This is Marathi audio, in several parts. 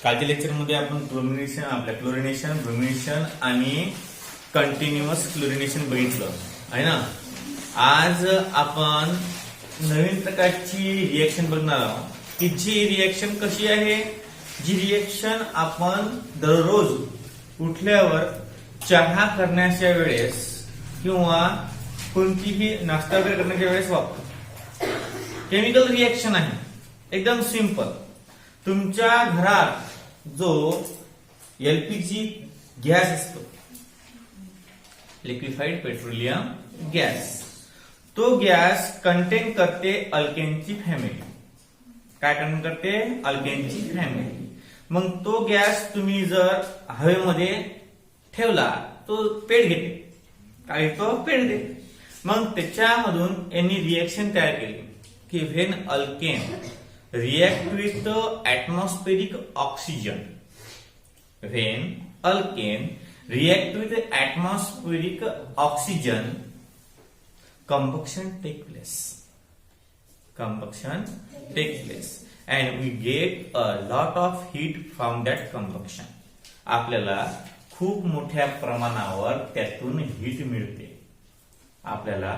कालच्या लेक्चरमध्ये आपण क्लोरिनेशन आपल्या क्लोरिनेशन, ब्रोमिनेशन आणि कंटिन्युअस क्लोरिनेशन बघितलं आहे ना. आज आपण नवीन प्रकारची रिएक्शन बघणार आहोत की जी रिएक्शन कशी आहे, जी रिएक्शन आपण दररोज उठल्यावर चहा करण्याच्या वेळेस किंवा कोणतीही नाश्ता वगैरे करण्याच्या वेळेस वापरतो. केमिकल रिएक्शन आहे, एकदम सिंपल. तुमच्या घरात जो एलपीजी गॅस असतो, लिक्विफाईड पेट्रोलियम गॅस, तो गॅस कंटेन करते अल्केनची फॅमिली. काय कंटेन करते? अल्केनची फॅमिली. मग तो गॅस तुम्ही जर हवेमध्ये ठेवला तो पेट घेते. काय तो पेट घेते. मग त्याच्यामधून यांनी रिएक्शन तयार केली की when alkane react with the atmospheric oxygen. When alkane react with the atmospheric oxygen, combustion take place. Combustion take place, and we get a lot of heat from that combustion. आपल्याला खूप मोठ्या प्रमाणावर त्यातून हीट मिळते. आपल्याला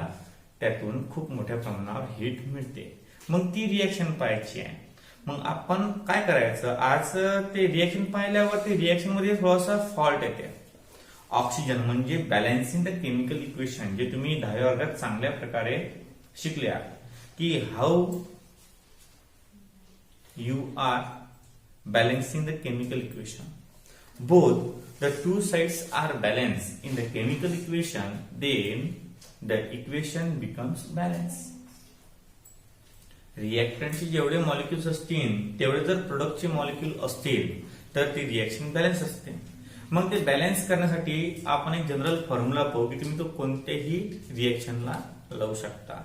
त्यातून खूप मोठ्या प्रमाणावर हीट मिळते. मग ती रिएक्शन पाहायची आहे. मग आपण काय करायचं, आज ते रिएक्शन पाहिल्यावर ते रिएक्शन मध्ये थोडासा फॉल्ट येते. ऑक्सिजन म्हणजे बॅलन्सिंग द केमिकल इक्वेशन, जे तुम्ही 10व्या वर्गात चांगल्या प्रकारे शिकल्या की how you are balancing the chemical equation. Both the two sides are balance in the chemical equation, then the equation becomes balance. रिएक्टंटचे जेवढे मॉलिक्युल्स असतील तेवढे जर प्रोडक्टचे मॉलिक्युल असतील तर ती रिएक्शन बॅलन्स असते. मग ते बॅलन्स करण्यासाठी आपण एक जनरल फॉर्म्युला पाहू की तुम्ही तो कोणत्याही रिएक्शनला लावू शकता.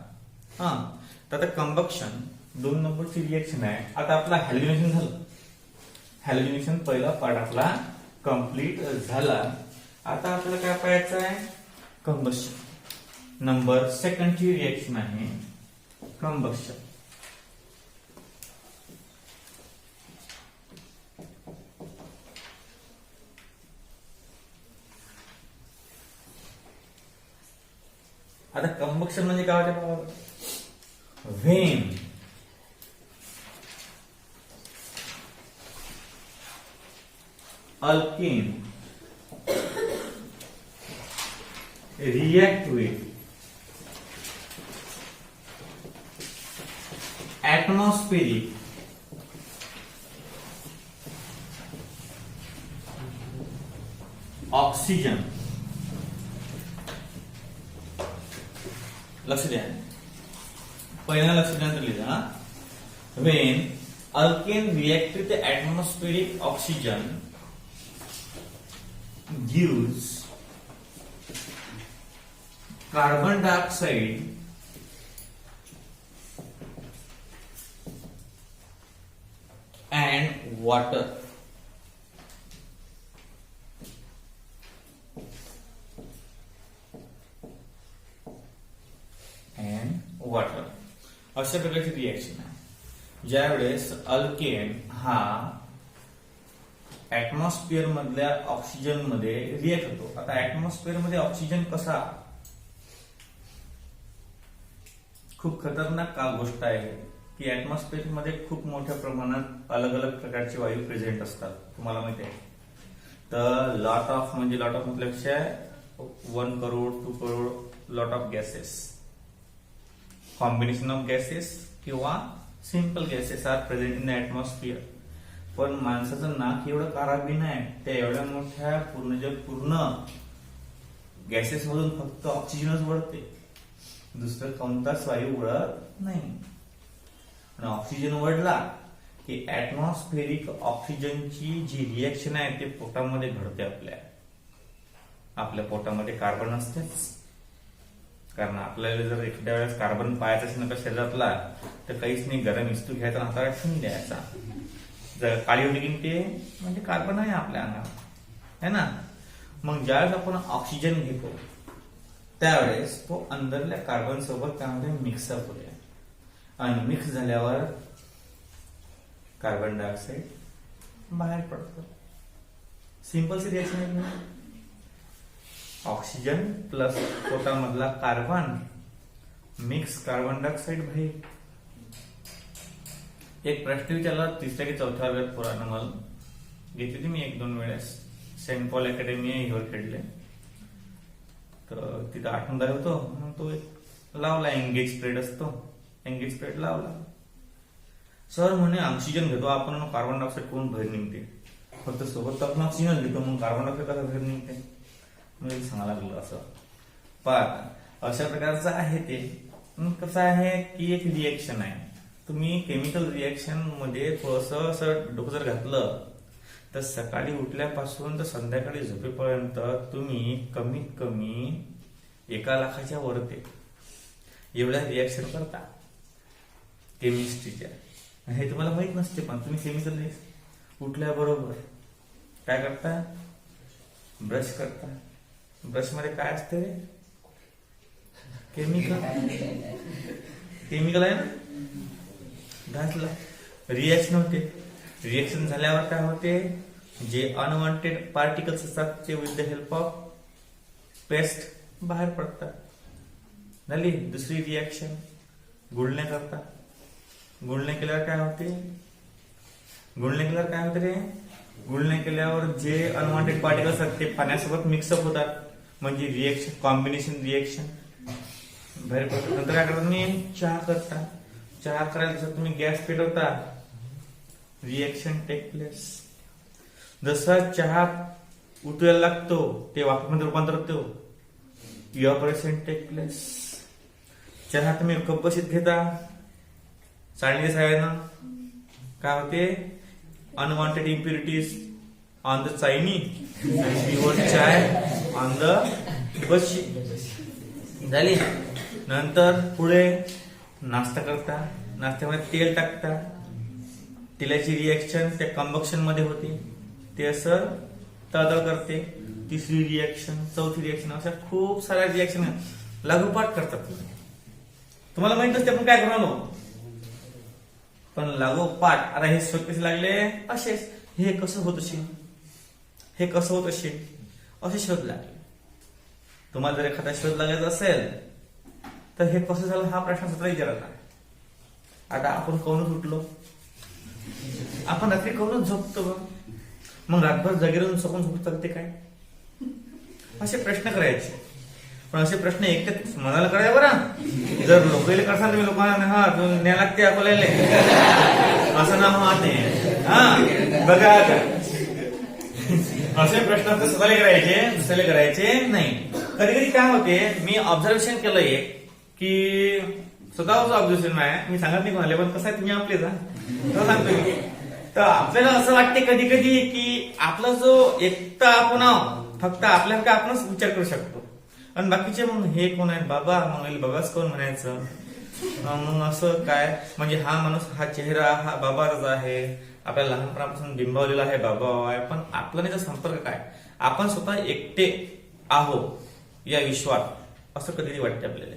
तर आता कंबक्शन 2 नंबरची रिएक्शन आहे. आता आपला हॅलोजिनेशन झालं. हॅलोजिनेशन पहिला पार्ट आपला कंप्लीट झाला. आता आपल्याला काय पाहायचं आहे? कंबक्शन. नंबर 2 ची रिएक्शन आहे कंबक्शन. आता कंबक्शन म्हणजे काय होते? When alkane react with atmospheric oxygen. लक्ष द्या, पहिला लक्ष द्या लिहा. When alkane react with the atmospheric oxygen gives carbon dioxide and water. Water अशा प्रकारची रिएक्शन आहे. ज्यावेळेस अल्केन हा ऍटमॉस्फिअर मधल्या ऑक्सिजन मध्ये रिएक्ट होतो. आता ऍटमॉस्फिअर मध्ये ऑक्सिजन कसा, खूप खतरनाक गोष्ट आहे की ऍटमॉस्फिअर मध्ये खूप मोठ्या प्रमाणात अलग अलग प्रकारचे वायू प्रेझेंट असतात. तुम्हाला माहिती आहे. तर लॉट ऑफ म्हणजे लॉट ऑफ म्हटल्यापेक्षा 1 crore 2 crore lot of gases, combination of gases किंवा simple gases are present in the atmosphere. पण माणसाचं नाक एवढं काराबी नाही, त्या एवढ्या मोठ्या पूर्ण गॅसेस मधून फक्त ऑक्सिजनच वळते, दुसरं कोणताच वायू उडत नाही. आणि ऑक्सिजन वळला की ऍटमॉस्फेरिक ऑक्सिजनची जी रिएक्शन आहे ते पोटामध्ये घडते. आपल्या पोटामध्ये कार्बन असतेच, कारण आपल्याला जर एखाद्या वेळेस कार्बन पाहायचं असेल ना शरीरातला तर काहीच नाही, गरम इस्तू घ्यायचा, हाताला ठेवून द्यायचा. जर काळी होती की ते म्हणजे कार्बन आहे आपल्या अंगात, है ना. मग ज्यावेळेस आपण ऑक्सिजन घेतो त्यावेळेस तो अंदरल्या कार्बन सोबत त्यामध्ये मिक्सअप होतो आणि मिक्स झाल्यावर कार्बन डायऑक्साइड बाहेर पडतं. सिंपल सी रिएक्शन आहे. ऑक्सिजन प्लस पोटामधला कार्बन मिक्स कार्बन डायऑक्साईड बाहेर. एक प्रश्न विचारला 3ऱ्या की 4थ्या वर्गात पुराण मला घेतली मी 1-2 वेळेस. सेंट पॉल अकॅडमी हिवर खेळले तर तिथं 8-9 होतो. मग तो एक लावला एंगेज स्प्रेड असतो. एंगेज स्प्रेड लावला. सर म्हणे ऑक्सिजन घेतो आपण कार्बन डायऑक्साईड कोण बाहेर निघते. फक्त सोबत आपण ऑक्सिजन घेतो मग कार्बन डायऑक्साईड कसा बाहेर निघते म्हणजे सांगायला लागलं असं. पण अशा प्रकारचं आहे ते. कसं आहे की एक रिएक्शन आहे. तुम्ही केमिकल रिएक्शन मध्ये थोडस असं डोकं जर घातलं तर सकाळी उठल्यापासून तर संध्याकाळी झोपेपर्यंत तुम्ही कमीत कमी 1 लाखाच्या वरती एवढ्या रिएक्शन करता केमिस्ट्रीच्या. हे तुम्हाला माहित नसते पण तुम्ही केमिकल उठल्याबरोबर काय करता, ब्रश करता. ब्रश मध्ये काय असते, केमिकल. केमिकल आहे ना. घासला रिएक्शन होते. रिएक्शन झाल्यावर काय होते, जे अनवॉन्टेड पार्टिकल्स असतात ते with the help of paste बाहेर पडतात. झाली दुसरी रिएक्शन गुळण्या करता. गुळण्या केल्यावर काय होते, रे, गुळण्या केल्यावर जे अनवॉन्टेड पार्टिकल्स असतात ते पाण्यासोबत मिक्सअप होतात. म्हणजे रिएक्शन कॉम्बिनेशन रिएक्शन बाहेर पडतात. नंतर काय करता तुम्ही, चहा करता. चहा करायला जसं तुम्ही गॅस पेटवता, रिएक्शन टेक प्लेस. जसा चहा उतरायला लागतो ते वाफेमध्ये रूपांतर होतो, इव्हॅपोरेशन टेक प्लेस. चहा तुम्ही कप बशीत घेता, चाळणीच्या सहाय्यानं काय होते, अनवॉन्टेड इम्प्युरिटीज ऑन द चाळणी, प्युअर चाय ऑन द बशी. झाली. नंतर पुढे नाश्ता करता. नाश्त्यामध्ये तेल टाकता. तेलाची रिएक्शन त्या कंबक्शन मध्ये होते, ते असं तळतळ करते. तिसरी रिएक्शन, चौथी रिएक्शन, अशा खूप साऱ्या रिएक्शन लागोपाठ करतात. तुम्हाला माहित असते आपण काय करून आलो, पण लागोपाठ. आता हे शोध कसे लागले, असेच. हे कसं होत असेल, हे कसं होत असेल, असे शोध लागले. तुम्हाला जर एखादा शोध लागायचा असेल तर हे कसं झालं हा प्रश्न सुद्धा विचारायचा. आता आपण कोणच उठलो, आपण रात्री कोणच झोपतो, मग रातभर जागी राहून झोपून चालते काय, असे प्रश्न करायचे. पण असे प्रश्न एकट्यात मनाला करायचे बरं. जर लोकांना करसाल तुम्ही, लोकांना हा न्याय लागते आपल्याला असं नाव माते. हा बघा असे प्रश्न तर स्वतःला करायचे, दुसऱ्याला करायचे नाही. कधी कधी काय होते, मी ऑब्झर्वेशन केलंय की स्वतःच ऑब्झर्वेशन आहे, मी सांगत नाही कोणाला, पण कसं आहे तुम्ही आपले सांगतो मी. तर आपल्याला असं वाटते कधी कधी की आपला जो एकटा आपण फक्त आपल्याला काय आपणच विचार करू शकतो, आणि बाकीचे मग हे कोण आहेत बाबा, मग बाबाच कोण म्हणायचं. मग असं काय म्हणजे हा माणूस, हा चेहरा हा बाबाच आहे, आपल्याला लहानपणापासून बिंबवलेला आहे बाबा आहे, पण आपला त्याचा संपर्क काय, आपण स्वतः एकटे आहोत या विश्वात, असं कधी वाटते आपल्याला.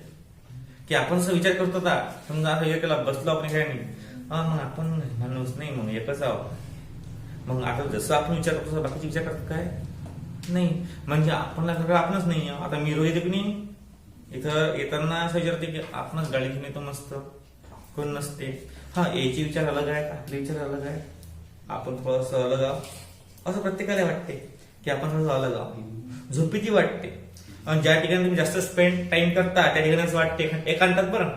की आपण असं विचार करतो का, समजा असं एकाला बसलो आपण काय नाही, मग आपण माणूस नाही, मग एकच आहोत. मग आता जसं आपण विचार करतो तसं बाकीचे विचार करतो काय नाही, म्हणजे आपणला आपणच नाही. आता मी रोज येते की नाही, इथं येताना असं विचारते की आपणच गाडी घेऊन येतो मस्त, कोण नसते. हा याचे विचार अलग आहे, आपले विचार अलग आहे, आपण थोडस अलग आहोत असं प्रत्येकाला वाटते की आपण थोडं अलग आहोत. झोपेची वाटते. आणि ज्या ठिकाणी तुम्ही जास्त स्पेंड टाइम करता त्या ठिकाणी असं वाटते एकांतात. बरं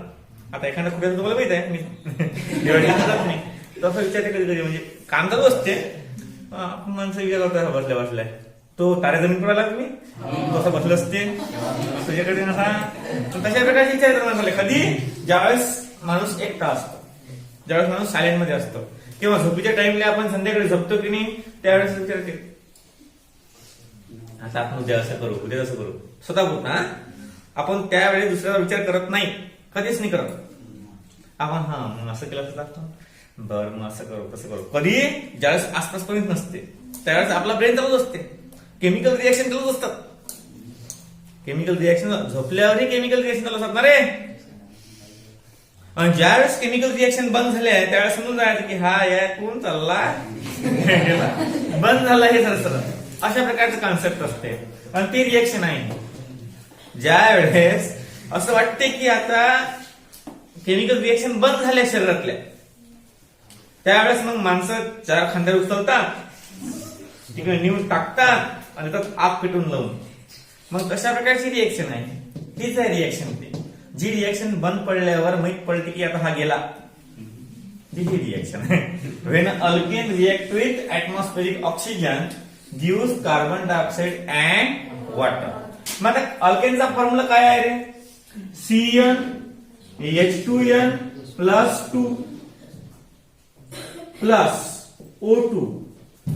आता एखादा कुठे तुम्हाला माहित आहे, मी जात नाही तसं विचारते कधी कधी, म्हणजे काम चालू असते, माणसं विचार करता बसल्या बसल्या, तो तारे जमीन पडायला तुम्ही कसं बसलं असते तुझ्याकडे असा. तशा प्रकारचे विचार माणसाला कधी, ज्यावेळेस माणूस एकटा असतो, ज्यावेळेस माणूस सायलेंट मध्ये असतो, किंवा झोपीच्या टाइमला आपण संध्याकाळी झोपतो की नाही, त्यावेळेस विचारते आता आपण उद्या असं करू, उद्या असं करू, स्वतः बोलतो. आपण त्यावेळी दुसऱ्याचा विचार करत नाही, कधीच नाही करत आपण. हा मग असं केलं असं लागतं, बरं मग असं करू तसं करू. कधी ज्यावेळेस आसपास कोणीच नसते त्यावेळेस आपला ब्रेन चालूच असते, केमिकल रिएक्शन चालूच असतात. केमिकल रिएक्शन झोपल्यावरही केमिकल रिएक्शन चालू असतात ना रे. आणि ज्यावेळेस केमिकल रिएक्शन बंद झाले त्यावेळेस समजून जायचं की हा या कोण चालला, बंद झालं हे सर अशा प्रकारचं कॉन्सेप्ट असते आणि ती रिएक्शन आहे. ज्या वेळेस असं वाटते की आता केमिकल रिएक्शन बंद झाल्या शरीरातल्या, त्यावेळेस मग माणसं चार खांद्यावर उचलतात, तिकडे न्यूज टाकतात आणि त्यात आग पेटून लावून, मग तशा प्रकारची रिएक्शन आहे. हीच आहे रिएक्शन. ती जी रिएक्शन बंद पडल्यावर माहित पडते की आता हा गेला, ही रिएक्शन आहे. When alkane react with atmospheric oxygen gives carbon dioxide and water. मग आता अल्केनचा फॉर्म्युला काय आहे रे? CnH2n plus 2 plus O2.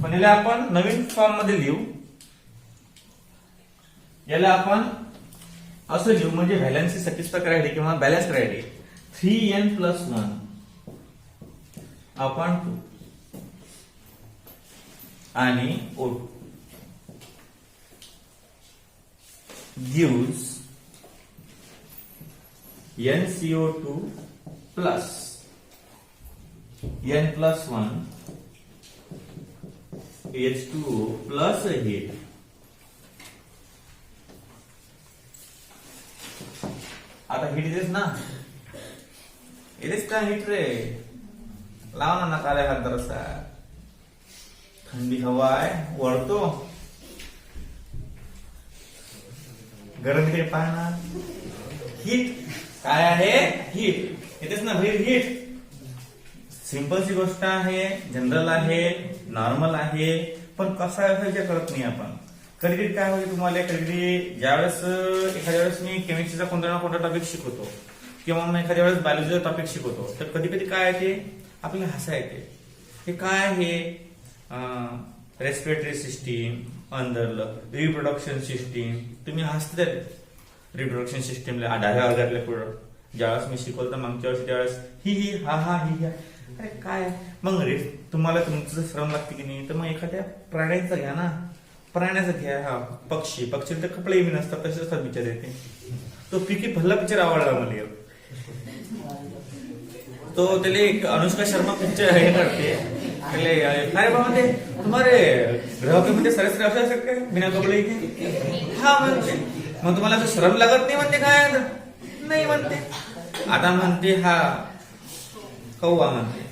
पण याला आपण नवीन फॉर्म मध्ये लिहू. याला आपण असं लिहू म्हणजे व्हॅलन्सी सटिस्फाय करायसाठी किंवा बॅलन्स करायसाठी 3n प्लस 1 अपॉन 2 आणि O2 gives NCO2 plus n plus 1 H2O plus heat. आता हिट येतेच ना, येतेच का हिट रे? लाव ना नकारे हात जरासा. थंडी हवा आहे, वळतो. गरम हे पाहणार. हीट काय आहे? हीट येतेच ना बाहेर. हीट सिंपलची गोष्ट आहे, जनरल आहे, नॉर्मल आहे, पण कसा आहे विचार करत नाही आपण. कधी कधी काय होते तुम्हाला, कधी ज्यावेळेस एखाद्या वेळेस मी केमिस्ट्रीचा कोणता ना कोणता टॉपिक शिकवतो किंवा मग एखाद्या वेळेस बायोलॉजीचा टॉपिक शिकवतो, तर कधी कधी काय येते आपल्याला हसा येते. हे काय आहे? रेस्पिरेटरी सिस्टीम, अंदरलं रिप्रोडक्शन सिस्टीम. तुम्ही हसते रिप्रोडक्शन सिस्टीमला 10व्या वर्गातल्या पुढं ज्यावेळेस मी शिकवलं तर मागच्या वर्षी त्यावेळेस ही हा हा ही. अरे काय मग रे, तुम्हाला तुमचं श्रम लागते की नाही, तर मग एखाद्या प्राण्याचा घ्या ना. प्राण्याचं घ्या. हा पक्षी तर कपडे मी नसतात, तसेच असतात पिक्चर येते. तो पिकी भल्ला पिक्चर आवडला मला. तो त्याला अनुष्का शर्मा पिक्चर हे करते. काय बाबा ते तुम्हारे ग्रह पे मध्ये सरे असू शकत काय बिना कपडे? हा म्हणते. मग तुम्हाला असं श्रम लागत नाही म्हणते. काय नाही म्हणते. आता म्हणते हा कौवा म्हणते.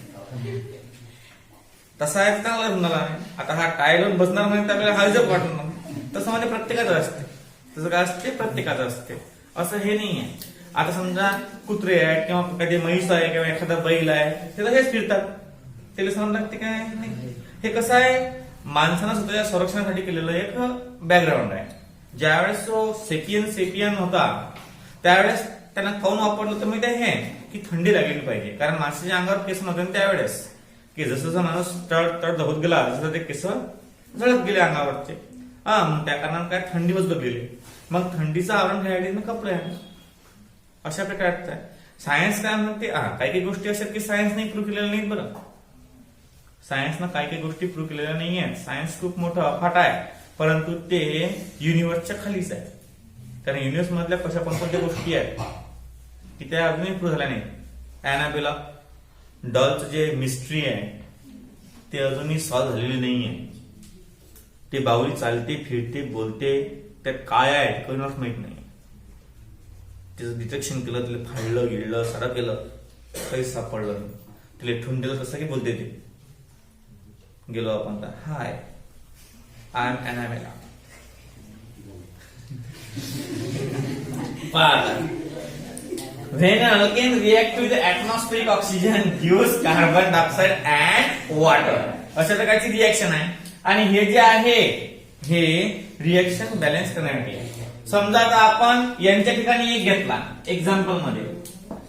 तसा आहे चांगला रुग्णाला. आता हा टाय लावून बसणार म्हणजे आपल्याला हायजप वाटणार. तसं म्हणजे प्रत्येकाचं असते. तसं काय असते? प्रत्येकाचं असते. असं हे नाही आहे. आता समजा कुत्रे आहेत किंवा कधी म्हैस आहे किंवा एखादा बैल आहे, ते तसेच फिरतात. त्याला श्रम लागते काय? नाही. हे कसं आहे? माणसानं स्वतःच्या संरक्षणासाठी केलेलं एक बॅकग्राऊंड आहे. ज्यावेळेस तो सेपियन होता त्यावेळेस त्यांना खाऊन वापरलं तर माहिती आहे की थंडी लागली पाहिजे. कारण माणसाच्या अंगावर केस नव्हते त्यावेळेस, की जसं जसं माणूस तड होत गेला तसं ते केस जळत गेले अंगावरचे. मग त्या कारणाने काय थंडी बसत गेली. मग थंडीचं आवरण घ्यायला मग कपडे आहे. अशा प्रकारचं आहे. सायन्स काय म्हणते? काही गोष्टी अशा की सायन्सने प्रूव्ह केलेल्या नाहीत. बरं, सायन्सनं काही गोष्टी प्रूव्ह केलेल्या नाही आहेत. सायन्स खूप मोठं अफाट आहे, परंतु ते युनिव्हर्सच्या खालीच आहे. कारण युनिव्हर्स मधल्या कशा कोणत्या गोष्टी आहेत की त्या अजूनही प्रूव्ह झाल्या नाही. अॅनाबेला डॉलचं जे मिस्ट्री आहे ते अजूनही सॉल्व्ह झालेली नाहीये. ते बाहुली चालते, फिरते, बोलते, त्यात काय आहे कोणालाच माहित नाही. त्याचं डिटेक्शन केलं, त्याला फाडलं गिळलं सारं केलं, काहीच सापडलं. तिला ठेवून दिलं कसं की बोलते ते. गेलो आपण तर hi I am Annabella. When an alkane react with the atmospheric oxygen gives carbon dioxide and water. अशा प्रकारची रिएक्शन आहे. आणि हे जे आहे हे रिएक्शन बॅलन्स करण्यासाठी आहे. समजा आता आपण यांच्या ठिकाणी एक घेतला एक्झाम्पल मध्ये,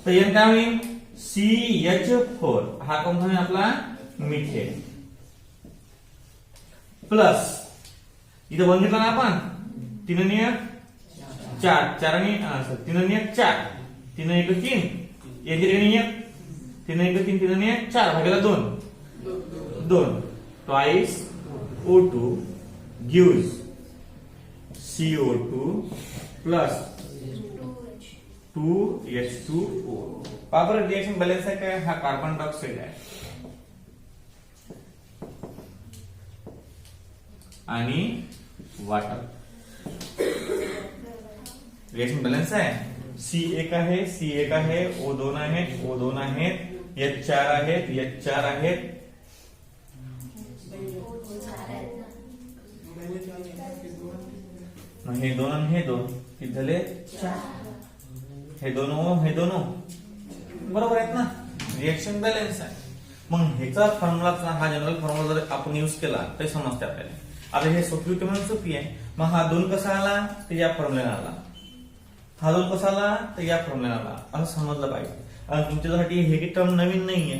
तर यात काय होईल? CH4 हा कोण होईल आपला? मिथेन. प्लस इथं वन घेतला ना आपण, 3 आणि 4, 4 आणि 3 आणि 4, 3 1 3, याच्या ठिकाणी 1, 3 1 3, 3 आणि 4 भागाला 2, twice O2 gives CO2 plus 2H2O. Power reaction balance आहे काय? हा कार्बन डायऑक्साइड आहे. आणि वॉटर. रिएक्शन बॅलन्स आहे. C1 आहे, C1 आहे, O2 आहेत, O2 आहेत, H4 आहेत, H4 आहेत, मग हे 2 आणि हे 2 किती झाले 4. हे 2 O, हे 2 O बरोबर आहेत ना. रिएक्शन बॅलन्स आहे. मग ह्याचा फॉर्म्युला, हा जनरल फॉर्म्युला जर आपण युज केला तर समजते आपल्याला. आता हे सोपी होते म्हणून सोपी आहे. मग हा 2 कसा आला तर या फॉर्म्युला आला, हा 2 कसा आला तर या फॉर्म्युला आला, असं समजलं पाहिजे. आणि तुमच्यासाठी हे टर्म नवीन नाहीये.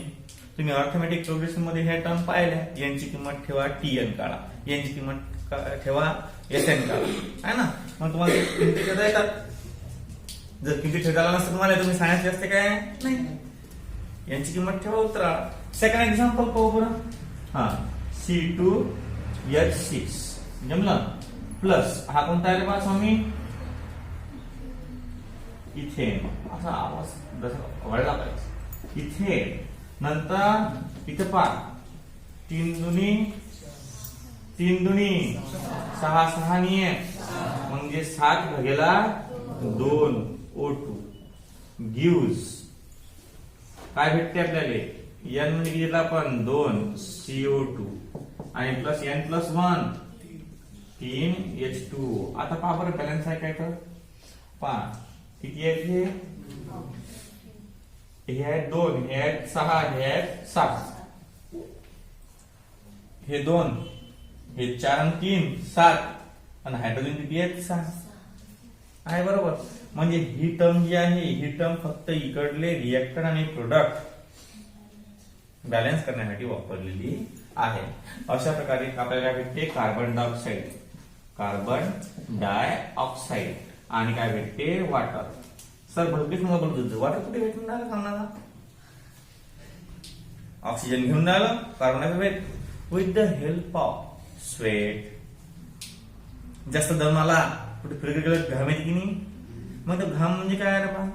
तुम्ही अर्थमॅटिक प्रोग्रेशन मध्ये हे टर्म पाहिल्या. यांची किंमत ठेवा TN काढा, यांची किंमत ठेवा SN काढा, आहे ना. मग तुम्हाला किमती ठेवता येतात. जर किमती ठेवता आला नसतं तुम्हाला, तुम्ही सायन्सचे असते काय नाही. यांची किंमत ठेवा, उत्तरा. सेकंड एक्झाम्पल पाहू बरं. हा C2H6 जमलं. प्लस हा कोणता आहे बा स्वामी, इथेन. असा आवाज जसा वाढला पाहिजे. इथेन. नंतर इथे पा 3 दुनी 6 6 निये म्हणजे 7 भागेला 2 O2 गिव्स काय भेटते आपल्याला. N म्हणजे किती आपण 2 CO2 आणि प्लस N+1 3 H2O. आता पहा बरं बॅलन्स आहे काय तर पहा किती आहे. हे आहे 2, हे आहे 6, हे आहे 7, हे 2, हे 4 आणि 3 7 आणि हायड्रोजन किती आहेत 6 आहे बरोबर. म्हणजे ही टर्म जी आहे ही टर्म फक्त इकडले रिएक्टर आणि प्रोडक्ट बॅलन्स करण्यासाठी वापरलेली आहे. अशा प्रकारे आपल्याला काय भेटते कार्बन डायऑक्साईड, कार्बन डायऑक्साईड आणि काय भेटते वॉटर. सर भलतेच मला बोलतो वॉटर कुठे भेटून राहिलं सांगणार. ऑक्सिजन घेऊन राहिलं carbon dioxide with the help of sweat. जास्त दम आला कुठे फिरत गेलं घाम येते की नाही. मग तो घाम म्हणजे काय आहे रे पहा,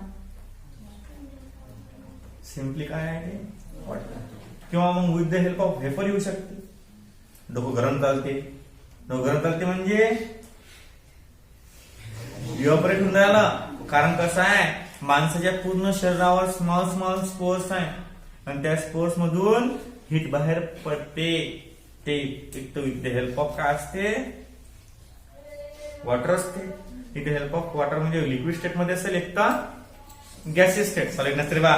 सिम्पली काय आहे ते वॉटर. किंवा मग with the help of vapour येऊ शकते. डोकं गरम चालते, डोकं गरम चालते म्हणजे इव्हॅपोरेट होऊन राहिलं. कारण कसं आहे माणसाच्या पूर्ण शरीरावर स्मॉल स्मॉल स्पोर्स आहे आणि त्या स्पोर्स मधून हीट बाहेर पडते. ते एक तर विथ द हेल्प ऑफ काय असते वॉटर असते. With the help of water म्हणजे लिक्विड स्टेट मध्ये असेल एक तर गॅसियस स्टेट. सॉलिड नसते रे बा.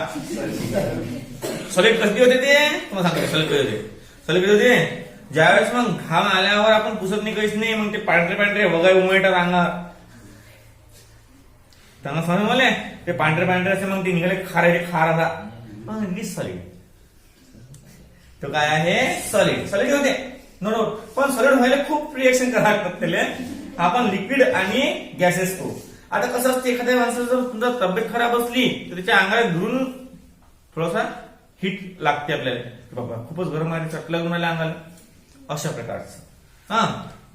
सॉलिड कधी होते ते तुम्हाला सांगतो. सॉलिड कधी होते, सॉलिड कधी होते ज्यावेळेस मग घाम आल्यावर आपण पुसत नाही काहीच नाही, मग ते पांढरे पांढरे वगैरे उमटतात अंगावर. त्यांना समज मला ते पांढरे पांढरे असे मग ते निघाले खारे खार असा सॉलिड. तो काय आहे सॉलिड. सॉलिड होते नो डाऊट. पण सॉलिड व्हायला खूप रिएक्शन करावं लागतात त्याला. आपण लिक्विड आणि गॅसेस करू. आता कसं असते एखाद्या माणसाला जर तुमचा तब्येत खराब असली तर त्याच्या अंगाला धरून थोडासा हिट लागते आपल्याला. बाबा खूपच गरम आहे चटला लागून आल्या अंगाला, अशा प्रकारचं.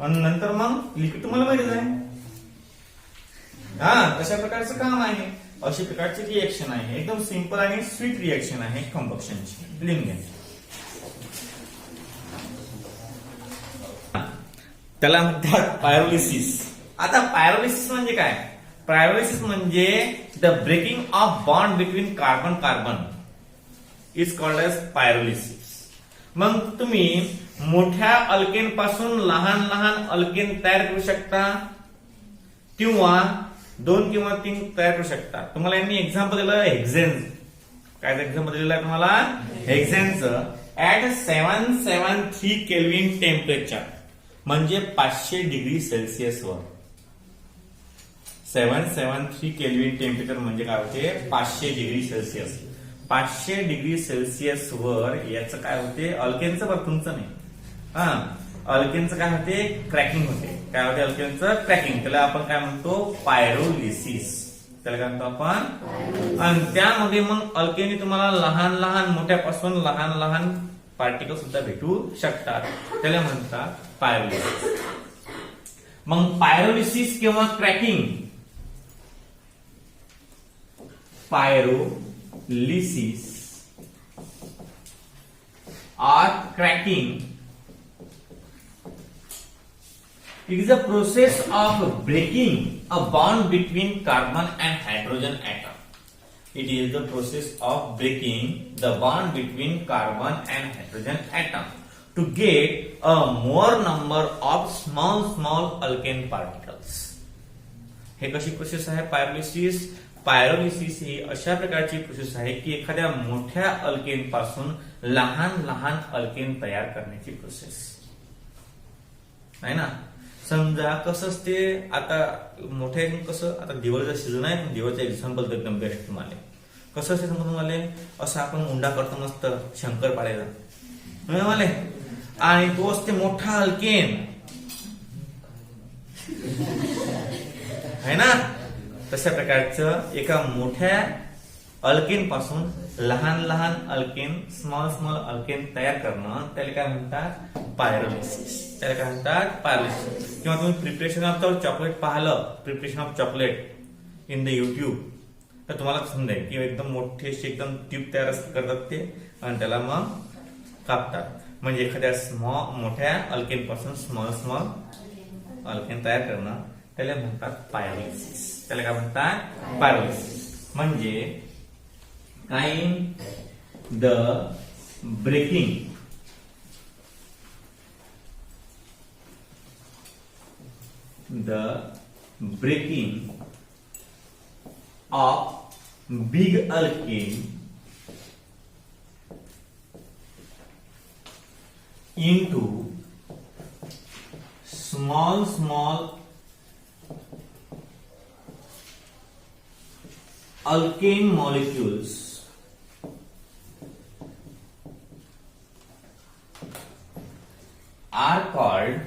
आणि नंतर मग लिक्विड तुम्हाला माहितीच आहे. तशा प्रकारचं काम आहे. अशा प्रकारची रिएक्शन आहे. एकदम सिंपल आणि स्वीट रिएक्शन आहे कंबक्शनची. लिहून त्याला म्हणतात पायरोलिसिस. आता पायरोलिसिस म्हणजे काय. पायरोलिसिस म्हणजे the breaking of bond between carbon carbon is called as pyrolysis. मग तुम्ही मोठ्या अल्केन पासून लहान लहान अल्केन तयार करू शकता किंवा 2 किंवा 3 तयार करू शकता. तुम्हाला यांनी एक्झाम्पल दिलं हेक्झेन. काय एक्झाम्पल दिलेलं आहे तुम्हाला हेक्झेनचं. ऍट 773 केल्विन टेम्परेचर म्हणजे 500 डिग्री सेल्सिअस वर. 773 केल्विन टेम्परेचर म्हणजे काय होते 500 डिग्री सेल्सिअस. 500 डिग्री सेल्सिअस वर याचं काय होते अल्केनचं, बरं तुमचं नाही. अल्केनचं काय होते क्रॅकिंग होते. काय होते अल्केनचं क्रॅकिंग. त्याला आपण काय म्हणतो पायरोलिसिस. त्याला काय म्हणतो आपण. आणि त्यामध्ये मग अल्केनी तुम्हाला लहान लहान मोठ्यापासून लहान लहान पार्टिकल सुद्धा भेटू शकतात. त्याला म्हणतात पायरोलिसिस. मग पायरोलिसिस किंवा cracking. Pyrolysis or cracking It is a process of breaking a bond between carbon and hydrogen atom. It is the process of breaking the bond between carbon and hydrogen atom to get a more number of small alkane particles. हे कशी प्रोसेस आहे पायरोलिसिस? पायरोलिसिस ही अशा प्रकारची प्रोसेस आहे की एखाद्या मोठ्या अल्केन पासून लहान अल्केन तयार करण्याची प्रोसेस आहे ना. समजा कसं असते आता मोठ्या कसं आता दिवाळीचा सीझन आहे, दिवाळीचा एक्झाम्पल तर एकदम बेस्ट तुम्हाला. कसं असते समजा तुम्हाला असं आपण उंडा करतो मस्त शंकरपाळ्याचा मला, आणि तो असते मोठा अल्केन आहे ना. तशा प्रकारचं एका मोठ्या अल्केन पासून लहान अल्केन स्मॉल अल्केन तयार करणं त्याला काय म्हणतात? पायरोलिसिस. त्याला काय म्हणतात? पायरोलिसिस. किंवा तुम्ही प्रिपरेशन ऑफ द चॉकलेट पाहिलं, preparation of chocolate in the YouTube, तर तुम्हाला समजेल की एकदम मोठे एकदम ट्यूब तयार करतात ते आणि त्याला मग कापतात. म्हणजे एखाद्या मोठ्या अल्केन पासून स्मॉल अल्केन तयार करणं त्याला म्हणतात पायरोलिसिस. त्याला काय म्हणतात? पायरोलिसिस. म्हणजे kind the breaking of big alkane into small alkane molecules are called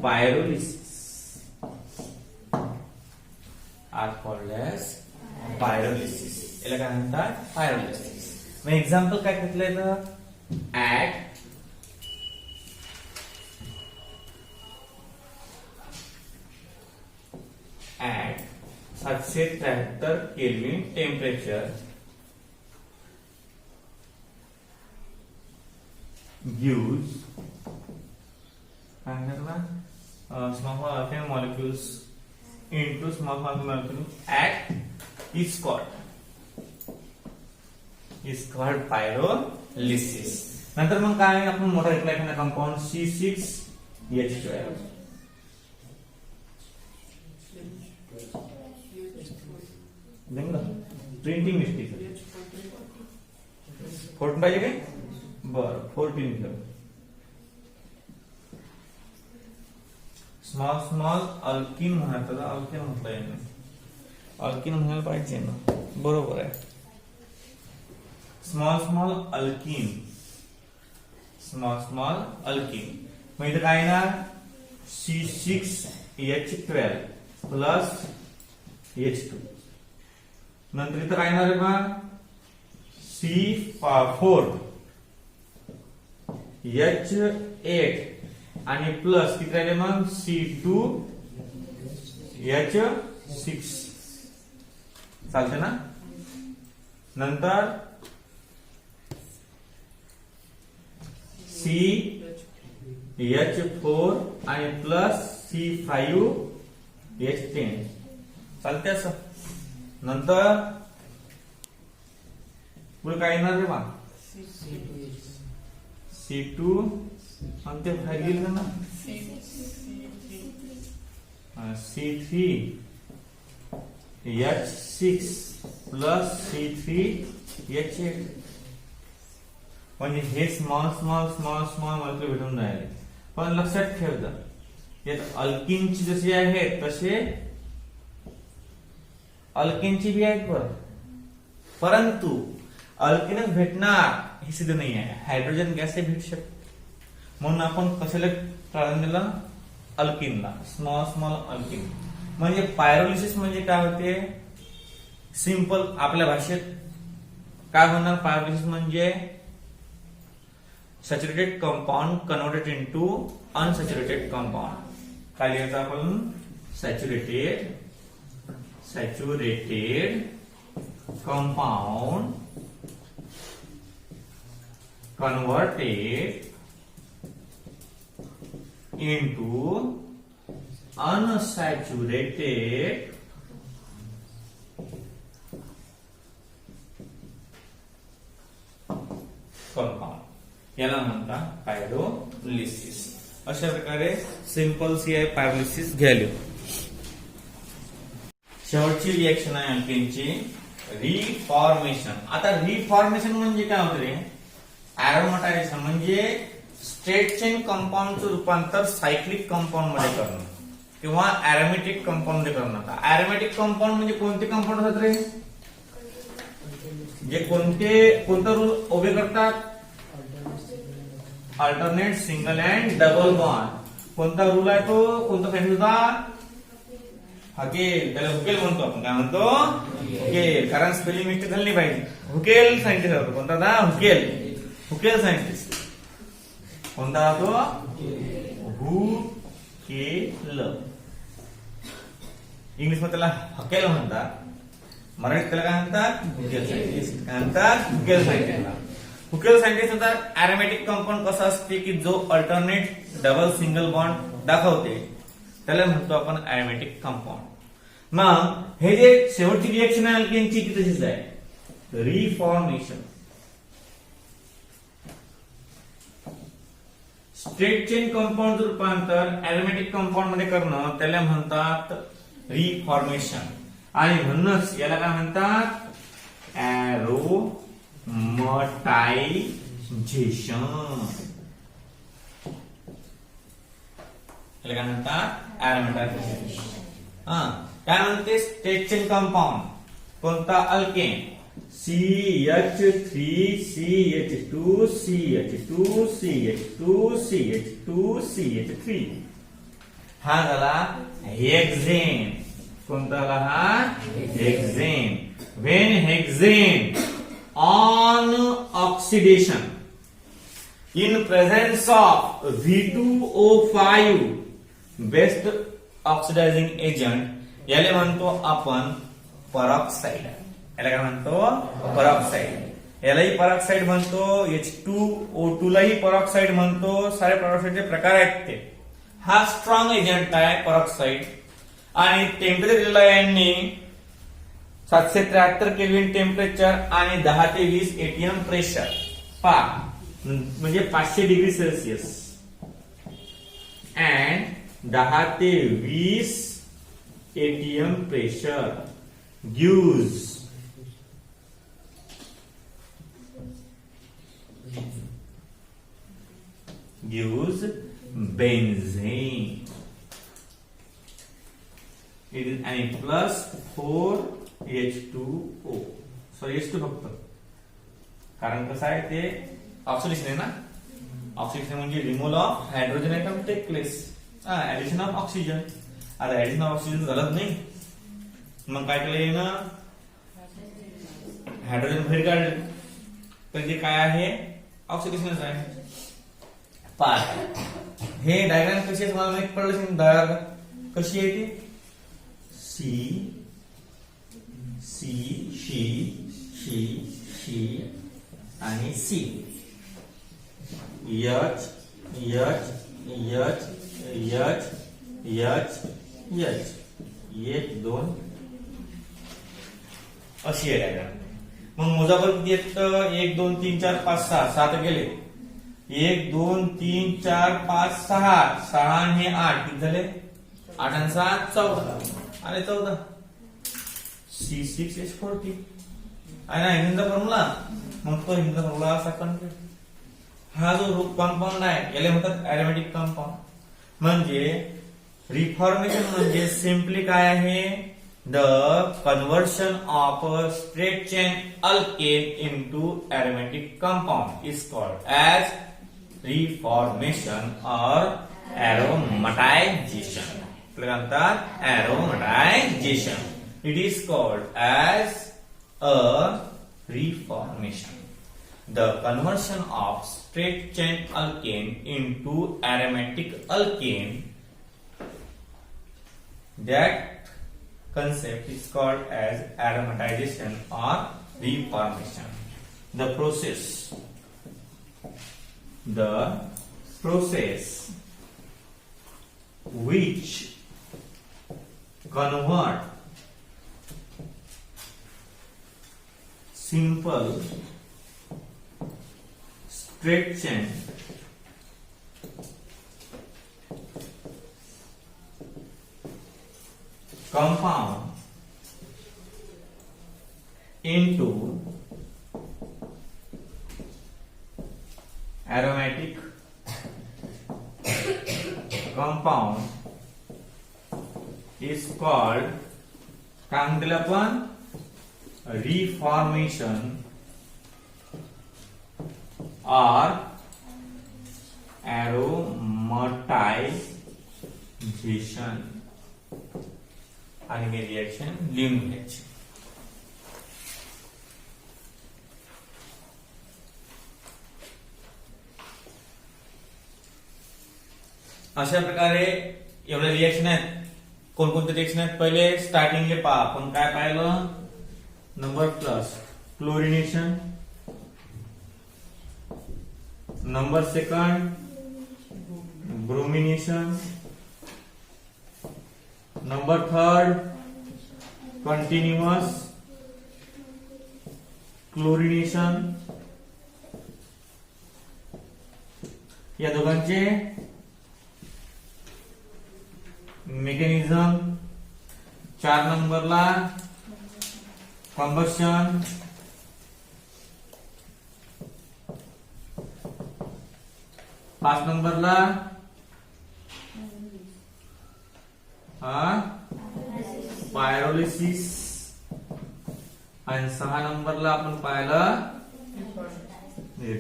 pyrolysis. Are called as pyrolysis. याला काय म्हणतात? पायरोलिसिस. मग एक्झाम्पल काय घेतलंय तर at 773 kelvin temperature gives small alkane molecules into small molecules at is called pyrolysis. नंतर मग काय आपण मोठा घेतला कंपाऊंड C6H12. प्रिंटिंग मिस्टेक 14 पाहिजे काय? बर 14 घेऊ. स्मॉल अल्किन म्हणतात त्याला, अल्किन म्हटलंय ना, अल्किन म्हणायला पाहिजे ना, बरोबर आहे. स्मॉल अल्किन मग इथं काय ना C6H12 प्लस H2. नंतर इथं काय येणार आहे बघा C4H8 आणि प्लस किती राहिले मग C2H6. चालते ना. नंतर CH4 आणि प्लस C5H10 चालते असं. नंतर पुढे काय येणार रे बा C2 आणि ते गेल ना C3H6 प्लस C3H8. म्हणजे हे स्मॉल मॉलिक्युल भेटून राहिले. पण लक्षात ठेव यात अल्किनची जशी आहे तसे अल्केनची बी आहेत बरं, परंतु अल्केनच भेटणार हे सिद्ध नाही आहे. हायड्रोजन गॅस भेटू शकते. म्हणून आपण कशाला प्राधान्य दिलं? अल्किनला. Small alkene. म्हणजे पायरोलिसिस म्हणजे काय होते? सिंपल आपल्या भाषेत काय होणार? पायरोलिसिस म्हणजे saturated compound converted into unsaturated compound. काय लिहायचं आपण? Saturated compound converted into unsaturated compound, याला म्हणतात पायरोलिसिस. अशा प्रकारे सिंपल CI पायरोलिसिस घ्यायला. शेवटची रिएक्शन आहे अल्केनची रिफॉर्मेशन. आता रिफॉर्मेशन म्हणजे काय होतं रे? अरोमॅटायझेशन म्हणजे स्ट्रेट चेन कंपाऊंडचं रूपांतर सायक्लिक कंपाऊंड मध्ये करणं किंवा अरोमॅटिक कंपाऊंड मध्ये करणं. अरोमॅटिक कंपाऊंड म्हणजे कोणते कंपाऊंड होतात रे? जे कोणता रूल उभे करतात? Alternate, single and double bond. कोणता रूल आहे तो? कोणता सायंटिस्ट होता? हुकेल. त्याला हुकेल म्हणतो आपण. काय म्हणतो? हुकेल. कारण स्पेलिंग मिस्टेक झाली नाही पाहिजे. हुकेल सायंटिस्ट होता. कोणता था? हुकेल. हुकेल सायंटिस्ट. कोणता तो? हुकेल. इंग्लिश मध्ये त्याला हकेल म्हणतात, मराठीत त्याला काय म्हणतात? हुकेल सायंटिस्ट. काय म्हणतात? हुकेल सायंटिस्ट. हुकेल सायंटिस्ट होतात. अरोमॅटिक कंपाऊंड कसा असते की जो अल्टरनेट, डबल, सिंगल बॉन्ड दाखवते त्याला म्हणतो आपण अरोमॅटिक कंपाऊंड. मग हे जे शेवटची रिएक्शन आहे अल्केनची ती तशीच आहे, रिफॉर्मेशन. स्ट्रेट चेन कंपाऊंड रूपांतर अरोमॅटिक कंपाऊंड मध्ये करणं त्याला म्हणतात रिफॉर्मेशन. आणि म्हणूनच याला काय म्हणतात? एरोमॅटायझेशन. याला काय म्हणतात? एरोमॅटायझेशन. काय म्हणते? स्ट्रेट चेन कंपाऊंड कोणता? Alkane. CH3CH2 CH2 CH2 CH2 CH3. हा झाला हेक्सेन. कोणता झाला हा? Hexane. When hexane on oxidation in presence of V2O5 best oxidizing agent याला म्हणतो आपण परॉक्साइड. याला काय म्हणतो? परॉक्साइड. यालाही परॉक्साइड म्हणतो, H2O2 लाही परॉक्साइड म्हणतो. सारे परॉक्साइडचे प्रकार आहेत ते. हा स्ट्रॉंग एजंट आहे परॉक्साइड. आणि टेम्परेचर दिलेला आहे यांनी 773 केल्विन टेम्परेचर आणि 10 ते 20 ATM प्रेशर. म्हणजे 500 डिग्री सेल्सिअस अँड 10 ते 20 ATM pressure gives benzene. It is आणि प्लस 4H2O. सॉरी H2 फक्त, कारण कसं आहे ते ऑक्सिडेशन आहे ना. ऑक्सिडेशन म्हणजे removal of hydrogen atom take place, addition of oxygen. आता ऍडिशन ऑफ ऑक्सिजन झालंच नाही, मग काय केलं ना, हायड्रोजन बाहेर काढले तर ते काय आहे? ऑक्सिडेशनच आहे. हे डायग्राम कशी आहे मला माहित पडलं डायग्राम कशी आहे ती? सी सी शी शी शी आणि C, H H H H H H, 1 2 अशी आहे डायग्राम. मग मोजाबर किती येत? 1 2 3 4 5 6 7 गेले. 1 2 3 4 5 6 6 आणि 8 किती झाले? 8 आणि 7 14 आणि 14 C6H40 आहे ना हिंदचा फॉर्म्युला. मग तो हिंदचा फॉर्म्युला असा कंप्लीट. हा जो कंपाऊंड आहे याला म्हणतात अरोमॅटिक कंपाऊंड. म्हणजे रिफॉर्मेशन म्हणजे सिम्पली काय आहे? The conversion of a straight chain alkane into aromatic compound is called as reformation और एरोमॅटायझेशन. म्हणतात aromatization. It is called as a reformation. The conversion of straight chain alkane into aromatic alkane, that concept is called as aromatization or reformation. The process the process which convert simple straight chain compound into aromatic compound is called काय म्हणतील आपण reformation or aromatization आणि हे रिएक्शन लिहून घ्यायचे. अशा प्रकारे एवढे रिएक्शन आहेत. कोणकोणते रिएक्शन आहेत पहिले स्टार्टिंगले पहा. आपण काय पाहिलं? Number plus chlorination, number second bromination, number third continuous chlorination. या दोघांचे मेकॅनिझम. 4 नंबरला कंबशन, 5 नंबरला पायरोलिसिस आणि 6 नंबरला आपण पाहिलं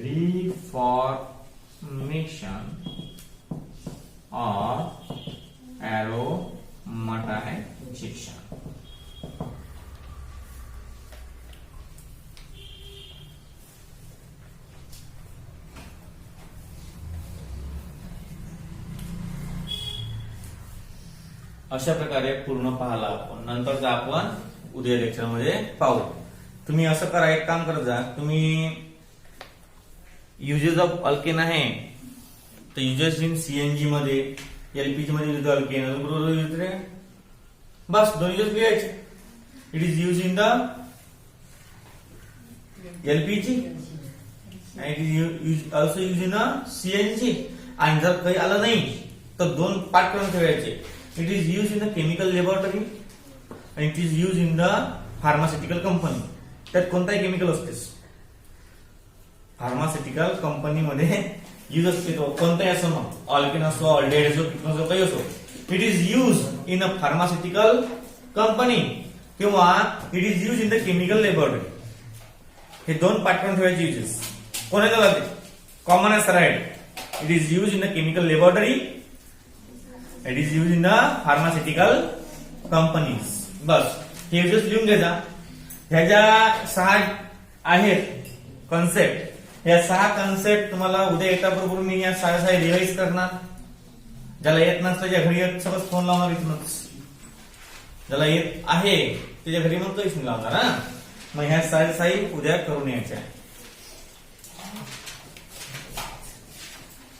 रिफॉर्मेशन और aromatization. अशा प्रकारे पूर्ण पाहिला आपण. नंतरचा आपण उद्या लेक्चर मध्ये पाहू. तुम्ही असं करा, एक काम करत जा. तुम्ही युजेस ऑफ अल्केन आहे तर युजेस इन सीएनजी मध्ये, एलपीजी मध्ये युज अल्केन बरोबर युज रे. बस दोन युजेस लिहायचे. It is use in the LPG and it is also used in a CNG. आणि जर काही आलं नाही तर दोन पाठ करून ठेवायचे. It is use in the chemical laboratory आणि it is use in the pharmaceutical company. त्यात कोणताही केमिकल असतेस फार्मास्युटिकल कंपनीमध्ये यूज असते. तो कोणताही असो, मग ऑल्केन असो, ऑल्डेहाइड असो, किटोन असो, काही असो. It is use in a pharmaceutical company किंवा it is use in the chemical laboratory. हे दोन पाठ करून ठेवायचे युजेस. कोणाला लागते? कॉमन आहे सराइड. It is use in the chemical laboratory, it is use in the pharmaceutical companies. बस हे युजेस लिहून घ्यायचा. ह्या ज्या 6 आहेत कन्सेप्ट, या 6 कन्सेप्ट तुम्हाला उद्या येताबरोबर मी या 6 रिवाइज करणार. ज्याला येत नसलं त्या घरी सगळं फोन लावणार इथूनच. ज्याला येत आहे त्याच्या घरी मग काहीच नाही लावणार. मग ह्या 6 उद्या करून यायच्या.